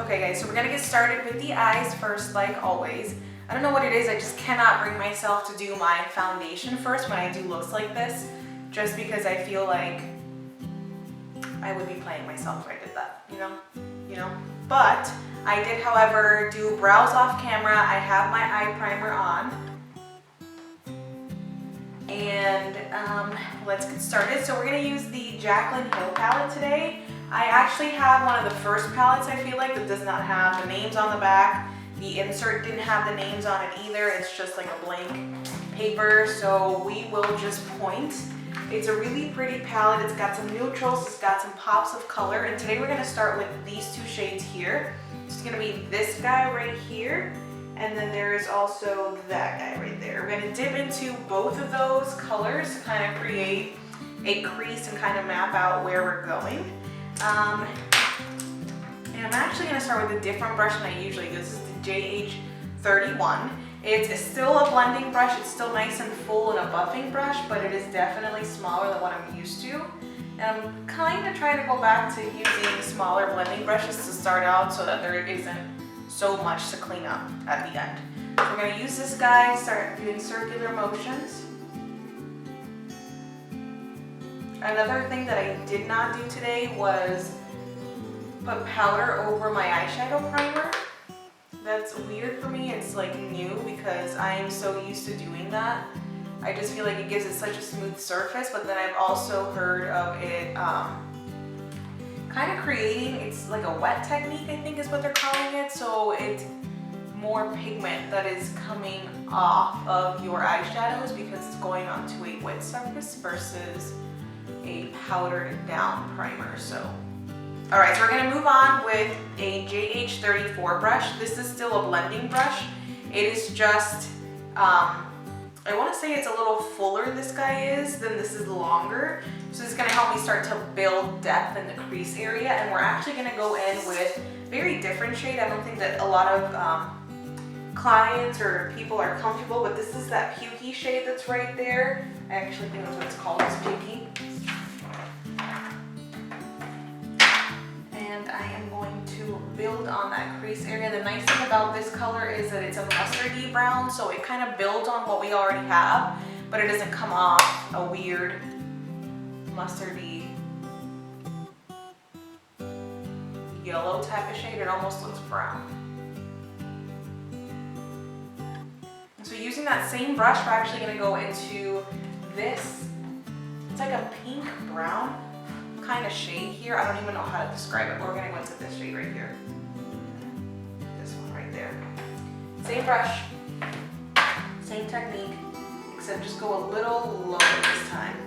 Okay guys, so we're gonna get started with the eyes first, like always. I don't know what it is, I just cannot bring myself to do my foundation first when I do looks like this, just because I feel like I would be playing myself if I did that, you know? But I did, however, do brows off camera. I have my eye primer on. And let's get started. So we're gonna use the Jaclyn Hill palette today. I actually have one of the first palettes, I feel like, that does not have the names on the back. The insert didn't have the names on it either. It's just like a blank paper, so we will just point. It's a really pretty palette. It's got some neutrals, it's got some pops of color, and today we're gonna start with these two shades here. It's gonna be this guy right here, and then there is also that guy right there. We're gonna dip into both of those colors to kind of create a crease and kind of map out where we're going. And I'm actually going to start with a different brush than I usually do. This is the JH31. It's still a blending brush. It's still nice and full and a buffing brush, but it is definitely smaller than what I'm used to. And I'm kind of trying to go back to using smaller blending brushes to start out so that there isn't so much to clean up at the end. So we're going to use this guy, start doing circular motions. Another thing that I did not do today was put powder over my eyeshadow primer. That's weird for me. It's like new because I am so used to doing that. I just feel like it gives it such a smooth surface, but then I've also heard of it kind of creating, it's like a wet technique, I think is what they're calling it. So it's more pigment that is coming off of your eyeshadows because it's going onto a wet surface versus a powdered down primer. So alright, so we're going to move on with a JH34 brush. This is still a blending brush. It is just I want to say it's a little fuller, this guy is, than this is longer. So this is going to help me start to build depth in the crease area, and we're actually going to go in with a very different shade. I don't think that a lot of clients or people are comfortable, but this is that pukey shade that's right there. I actually think that's what it's called, is pukey. And I am going to build on that crease area. The nice thing about this color is that it's a mustardy brown, so it kind of builds on what we already have, but it doesn't come off a weird mustardy yellow type of shade. It almost looks brown. So using that same brush, we're actually going to go into this. It's like a pink brown kind of shade here. I don't even know how to describe it. We're going to go into this shade right here. This one right there. Same brush, same technique, except just go a little lower this time.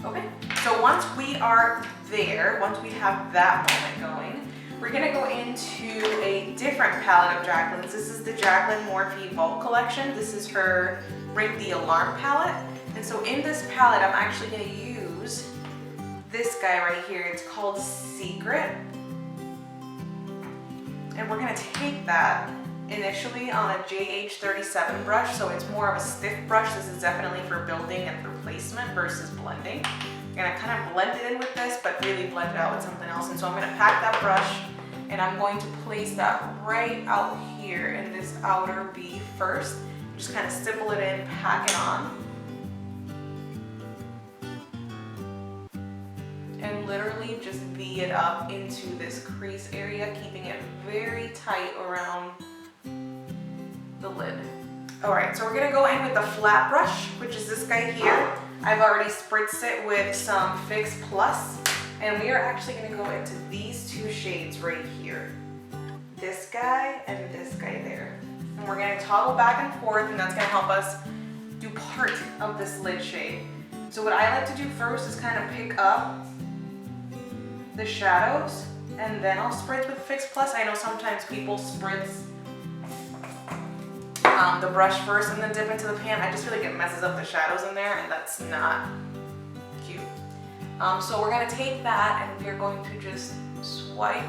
Okay, so once we are there, once we have that moment going, we're going to go into a different palette of Jaclyn's. This is the Jaclyn Morphe Vault Collection. This is her Ring the Alarm palette. And so in this palette, I'm actually going to use this guy right here. It's called Secret. And we're going to take that initially on a JH37 brush. So it's more of a stiff brush. This is definitely for building and for placement versus blending. I'm going to kind of blend it in with this, but really blend it out with something else. And so I'm going to pack that brush, and I'm going to place that right out here in this outer V first. Just kind of stipple it in, pack it on. And literally just V it up into this crease area, keeping it very tight around the lid. Alright, so we're going to go in with the flat brush, which is this guy here. I've already spritzed it with some Fix Plus, and we are actually going to go into these two shades right here. This guy and this guy there. And we're going to toggle back and forth, and that's going to help us do part of this lid shade. So what I like to do first is kind of pick up the shadows, and then I'll spritz with Fix Plus. I know sometimes people spritz the brush first and then dip into the pan. I just feel like it messes up the shadows in there, and that's not cute. So we're going to take that, and we're going to just swipe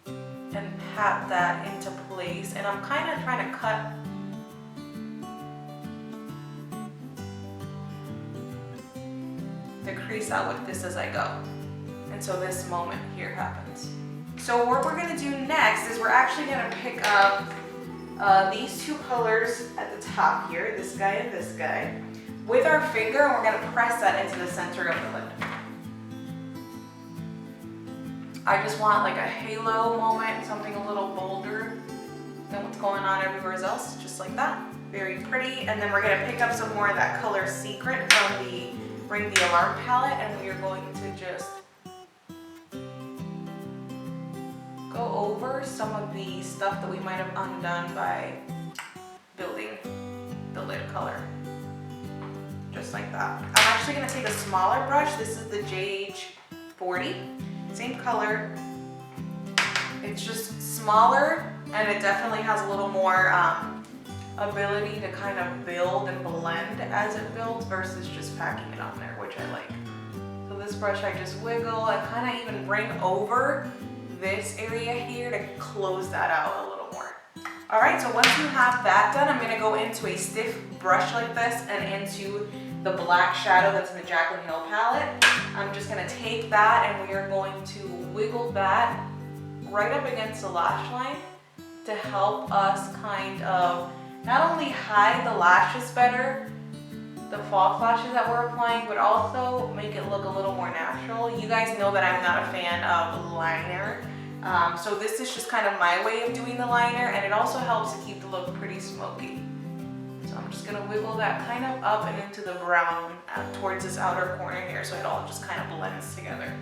and pat that into place. And I'm kind of trying to cut the crease out with this as I go. And so this moment here happens. So what we're gonna do next is we're actually gonna pick up these two colors at the top here, this guy and this guy, with our finger, and we're gonna press that into the center of the lid. I just want like a halo moment, something a little bolder than what's going on everywhere else, just like that. Very pretty. And then we're gonna pick up some more of that color Secret from the Ring the Alarm palette, and we are going to just go over some of the stuff that we might have undone by building the lid color. Just like that. I'm actually gonna take a smaller brush. This is the JH40, same color. It's just smaller, and it definitely has a little more ability to kind of build and blend as it builds versus just packing it on there, which I like. So this brush I just wiggle, I kind of even bring over this area here to close that out a little more. All right, so once you have that done, I'm gonna go into a stiff brush like this and into the black shadow that's in the Jaclyn Hill palette. I'm just gonna take that and we are going to wiggle that right up against the lash line to help us kind of not only hide the lashes better, the false lashes that we're applying, but also make it look a little more natural. You guys know that I'm not a fan of liner. So this is just kind of my way of doing the liner, and it also helps to keep the look pretty smoky. So I'm just gonna wiggle that kind of up and into the brown towards this outer corner here, so it all just kind of blends together.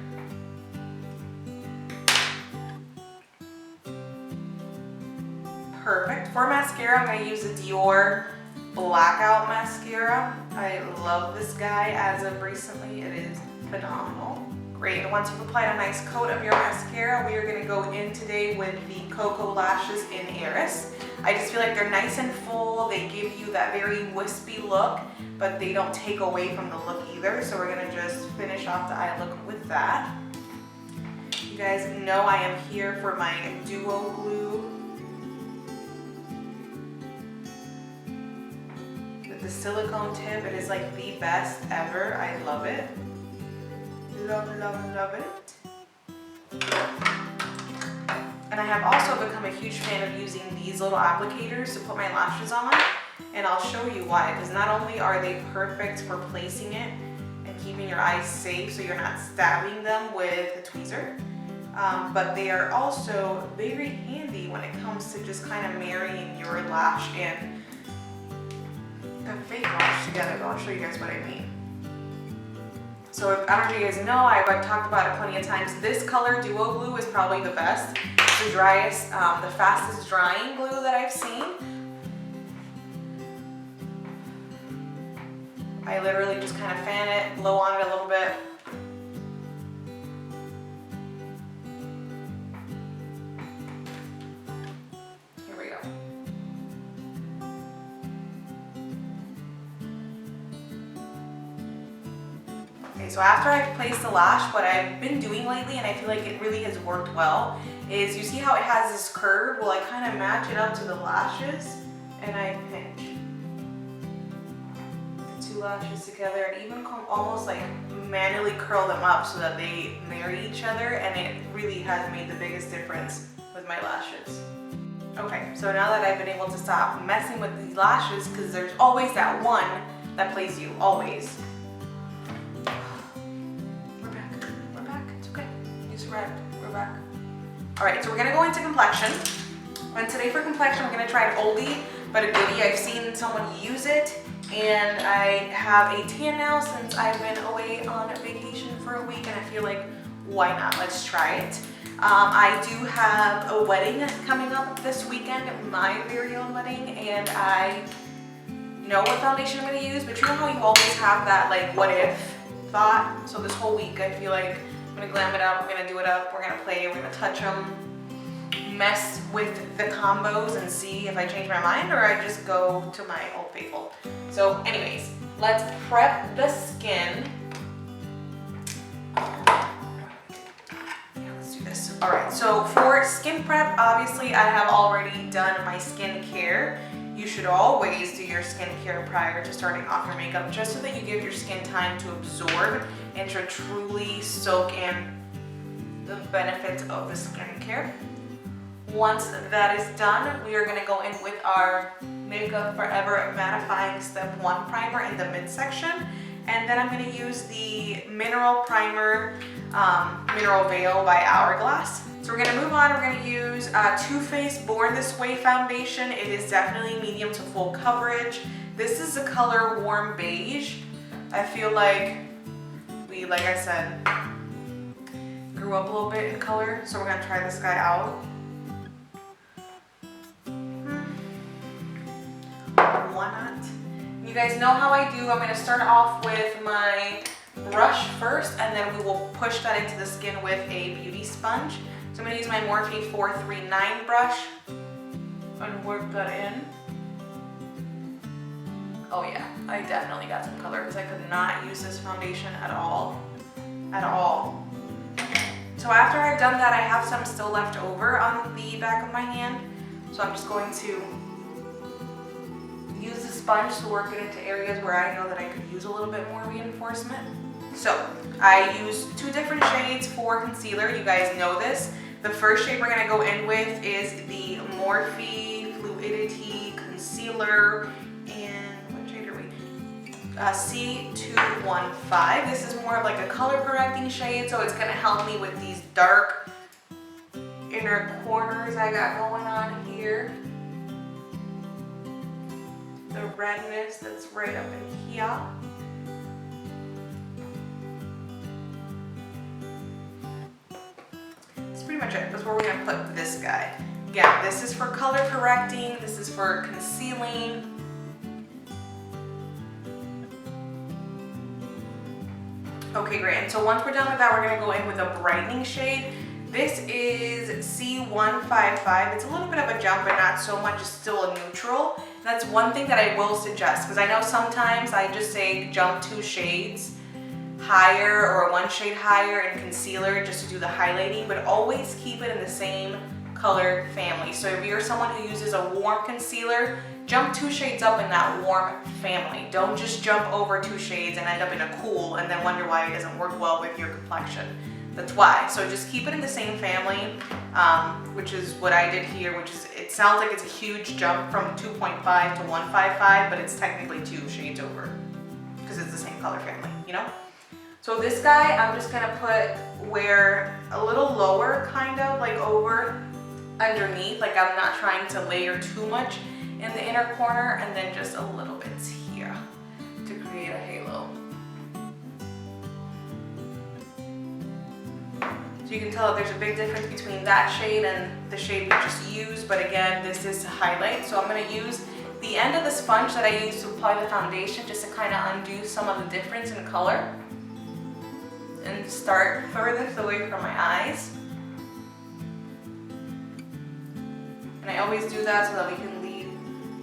Perfect. For mascara, I'm going to use the Dior Blackout Mascara. I love this guy as of recently. It is phenomenal. Great. And once you've applied a nice coat of your mascara, we are going to go in today with the Cocoa Lashes in Iris. I just feel like they're nice and full. They give you that very wispy look, but they don't take away from the look either. So we're going to just finish off the eye look with that. You guys know I am here for my Duo Glue. The silicone tip, it is like the best ever. I love it. Love, love, love it. And I have also become a huge fan of using these little applicators to put my lashes on. And I'll show you why, because not only are they perfect for placing it and keeping your eyes safe so you're not stabbing them with a tweezer, but they are also very handy when it comes to just kind of marrying your lash and the fake lash together. I'll show you guys what I mean. So if, I don't know if you guys know, I've talked about it plenty of times. This color Duo Glue is probably the best. It's the driest, the fastest drying glue that I've seen. I literally just kind of fan it, blow on it a little bit. Here we go. Okay, so after I've placed the lash, what I've been doing lately, and I feel like it really has worked well, is you see how it has this curve? Well, I kind of match it up to the lashes, and I pinch the two lashes together, and even almost like manually curl them up so that they marry each other, and it really has made the biggest difference with my lashes. Okay, so now that I've been able to stop messing with these lashes, because there's always that one that plays you, always. We're back. All right, so we're gonna go into complexion. And today for complexion, we're gonna try an oldie, but a goodie. I've seen someone use it, and I have a tan now since I've been away on vacation for a week, and I feel like, why not? Let's try it. I do have a wedding coming up this weekend, my very own wedding, and I know what foundation I'm gonna use, but you know how you always have that like what if thought? So this whole week, I feel like I'm gonna glam it up, we're gonna do it up, we're gonna play, we're gonna touch them, mess with the combos and see if I change my mind or I just go to my old faithful. So anyways, let's prep the skin. Yeah, let's do this. All right, so for skin prep, obviously I have already done my skincare. You should always do your skincare prior to starting off your makeup, just so that you give your skin time to absorb to truly soak in the benefits of the skincare. Once that is done, we are going to go in with our Makeup Forever Mattifying Step 1 Primer in the midsection. And then I'm going to use the Mineral Primer, Mineral Veil by Hourglass. So we're going to move on. We're going to use Too Faced Born This Way foundation. It is definitely medium to full coverage. This is the color Warm Beige. I feel like we, like I said, grew up a little bit in color. So we're going to try this guy out. Why not? You guys know how I do. I'm going to start off with my brush first, and then we will push that into the skin with a beauty sponge. So I'm going to use my Morphe 439 brush and work that in. Oh yeah, I definitely got some color because I could not use this foundation at all. At all. So after I've done that, I have some still left over on the back of my hand. So I'm just going to use the sponge to work it into areas where I know that I could use a little bit more reinforcement. So I used 2 different shades for concealer. You guys know this. The first shade we're going to go in with is the Morphe Fluidity Concealer in, what shade are we? C215. This is more of like a color correcting shade, so it's going to help me with these dark inner corners I got going on here. The redness that's right up in here. That's pretty much it. That's where we're going to put this guy. Again, this is for color correcting. This is for concealing. Okay, great. And so once we're done with that, we're going to go in with a brightening shade. This is C155. It's a little bit of a jump, but not so much. It's still a neutral. That's one thing that I will suggest, because I know sometimes I just say jump 2 shades higher or 1 shade higher in concealer just to do the highlighting, but always keep it in the same color family. So if you're someone who uses a warm concealer, jump 2 shades up in that warm family. Don't just jump over 2 shades and end up in a cool and then wonder why it doesn't work well with your complexion. That's why. So just keep it in the same family, which is what I did here, which is, it sounds like it's a huge jump from 2.5 to 155, but it's technically 2 shades over because it's the same color family, you know? So this guy, I'm just gonna put where a little lower, kind of like over underneath, like I'm not trying to layer too much in the inner corner, and then just a little bit here to create a halo. So you can tell that there's a big difference between that shade and the shade we just used, but again, this is to highlight. So I'm going to use the end of the sponge that I used to apply the foundation just to kind of undo some of the difference in color and start furthest away from my eyes. And I always do that so that we can leave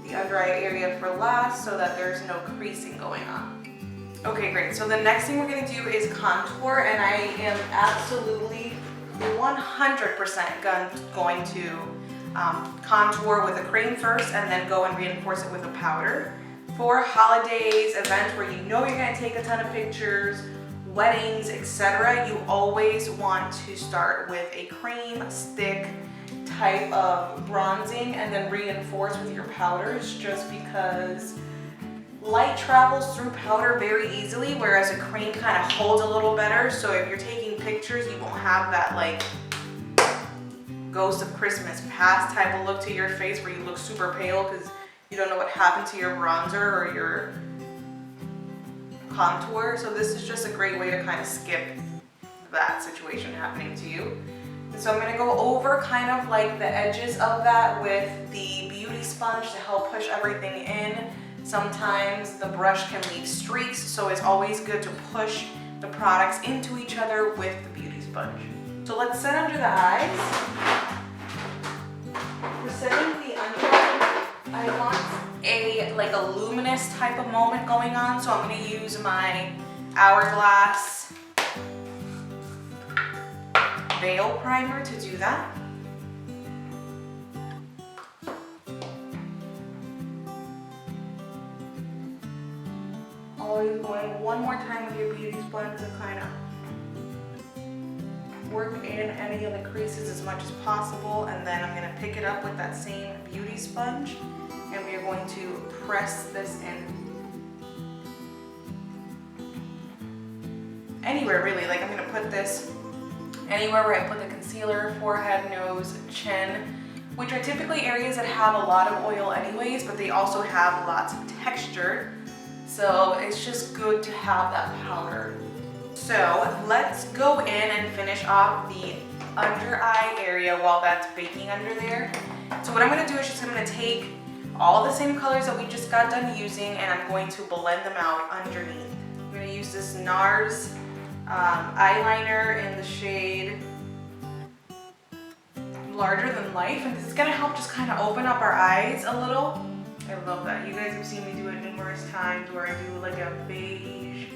the under eye area for last so that there's no creasing going on. Okay, great. So the next thing we're going to do is contour, and I am absolutely 100% going to contour with a cream first and then go and reinforce it with a powder. For holidays, events where you know you're going to take a ton of pictures, weddings, etc., you always want to start with a cream stick type of bronzing and then reinforce with your powders, just because light travels through powder very easily, whereas a cream kind of holds a little better. So if you're taking pictures, you won't have that like Ghost of Christmas Past type of look to your face where you look super pale because you don't know what happened to your bronzer or your contour. So this is just a great way to kind of skip that situation happening to you. And so I'm going to go over kind of like the edges of that with the beauty sponge to help push everything in. Sometimes the brush can leave streaks, so it's always good to push the products into each other with the beauty sponge. So let's set under the eyes. For setting the under eye, I want a luminous type of moment going on, so I'm going to use my Hourglass Veil Primer to do that. Always going one more time with your beauty sponge to kind of work in any of the creases as much as possible, and then I'm going to pick it up with that same beauty sponge, and we are going to press this in. Anywhere really, like I'm going to put this anywhere where I put the concealer, forehead, nose, chin, which are typically areas that have a lot of oil anyways, but they also have lots of texture. So it's just good to have that powder. So let's go in and finish off the under eye area while that's baking under there. So what I'm going to do is just I'm going to take all the same colors that we just got done using, and I'm going to blend them out underneath. I'm going to use this NARS eyeliner in the shade Larger Than Life, and this is going to help just kind of open up our eyes a little. I love that. You guys have seen me do it numerous times where I do like a beige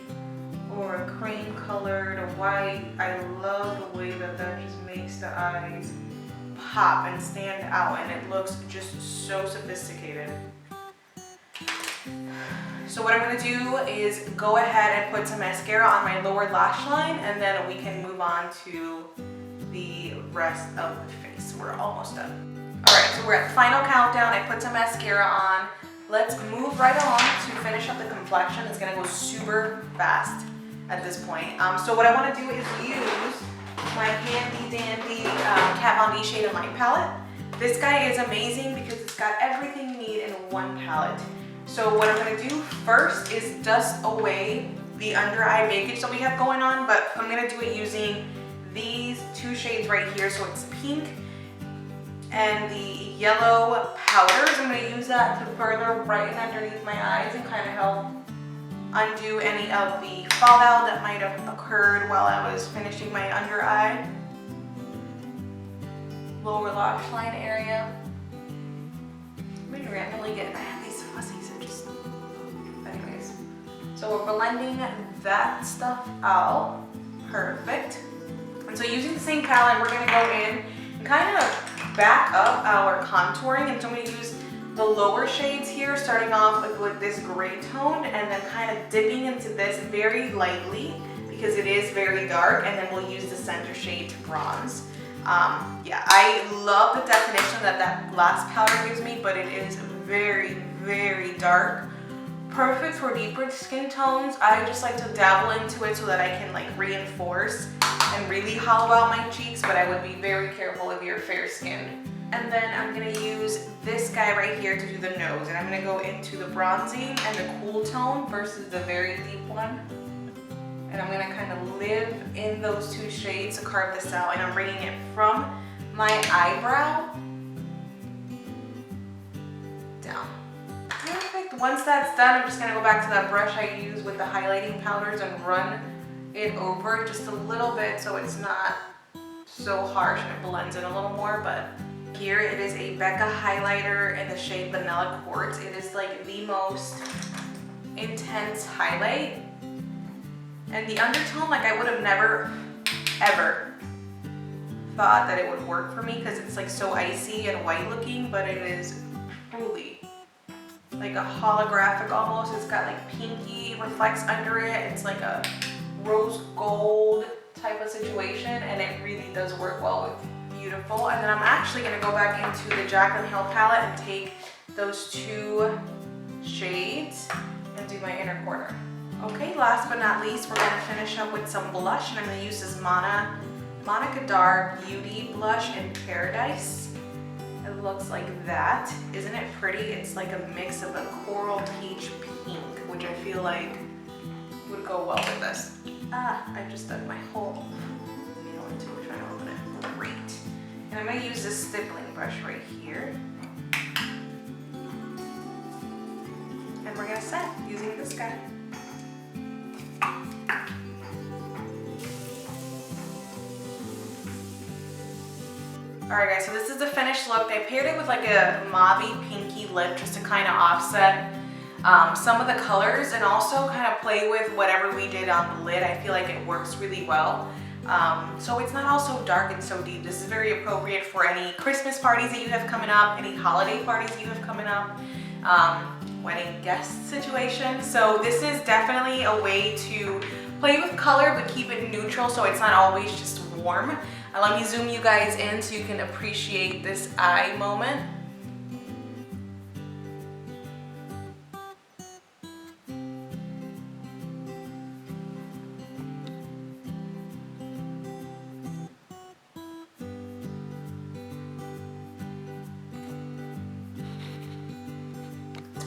or a cream colored, a white. I love the way that that just makes the eyes pop and stand out, and it looks just so sophisticated. So what I'm going to do is go ahead and put some mascara on my lower lash line, and then we can move on to the rest of the face. We're almost done. Alright, so we're at the final countdown. I put some mascara on. Let's move right along to finish up the complexion. It's going to go super fast at this point. So what I want to do is use my handy dandy Kat Von D Shade and Light palette. This guy is amazing because it's got everything you need in one palette. So what I'm going to do first is dust away the under eye bakage that we have going on, but I'm going to do it using these two shades right here. So it's pink and the yellow powders. I'm going to use that to further brighten underneath my eyes and kind of help undo any of the fallout that might have occurred while I was finishing my under eye. Lower lash line area. I'm going to randomly get, I have these fuzzies and just, anyways. So we're blending that stuff out. Perfect. And so using the same palette, we're going to go in and kind of back up our contouring. And so I'm going to use the lower shades here, starting off with this gray tone and then kind of dipping into this very lightly because it is very dark, and then we'll use the center shade to bronze. Yeah, I love the definition that that last powder gives me, but it is very, very dark. Perfect for deeper skin tones. I just like to dabble into it so that I can like reinforce and really hollow out my cheeks, but I would be very careful if you're fair skinned. And then I'm going to use this guy right here to do the nose, and I'm going to go into the bronzing and the cool tone versus the very deep one. And I'm going to kind of live in those two shades to carve this out, and I'm bringing it from my eyebrow down. Perfect. Once that's done, I'm just going to go back to that brush I used with the highlighting powders and run it over just a little bit so it's not so harsh and it blends in a little more. But here it is a Becca highlighter in the shade Vanilla Quartz. It is like the most intense highlight. And the undertone, like I would have never, ever thought that it would work for me because it's like so icy and white looking, but it is truly like a holographic almost. It's got like pinky reflects under it. It's like a rose gold type of situation, and it really does work well with beautiful. And then I'm actually going to go back into the Jaclyn Hill palette and take those two shades and do my inner corner. Okay, last but not least, we're going to finish up with some blush, and I'm going to use this Mannakadar Beauty Blush in Paradise. It looks like that. Isn't it pretty? It's like a mix of a coral peach pink, which I feel like would go well with this. I just dug my whole needle into it trying to open it. Great. And I'm going to use this stippling brush right here. And we're going to set using this guy. Alright guys, so this is the finished look. I paired it with like a mauve-y pinky lip just to kind of offset some of the colors and also kind of play with whatever we did on the lid. I feel like it works really well. So it's not all so dark and so deep. This is very appropriate for any Christmas parties that you have coming up, any holiday parties you have coming up, wedding guest situation. So this is definitely a way to play with color but keep it neutral so it's not always just warm. And let me zoom you guys in so you can appreciate this eye moment.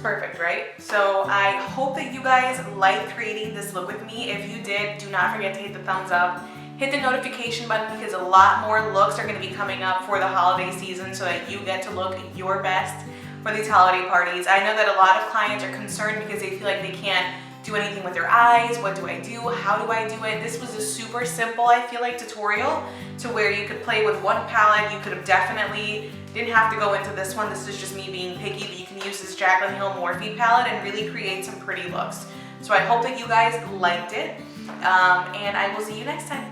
Perfect, right? So I hope that you guys liked creating this look with me. If you did, do not forget to hit the thumbs up. Hit the notification button because a lot more looks are going to be coming up for the holiday season so that you get to look your best for these holiday parties. I know that a lot of clients are concerned because they feel like they can't do anything with their eyes. What do I do? How do I do it? This was a super simple, I feel like, tutorial to where you could play with one palette. You could have definitely didn't have to go into this one. This is just me being picky, but you can use this Jaclyn Hill Morphe palette and really create some pretty looks. So I hope that you guys liked it, and I will see you next time.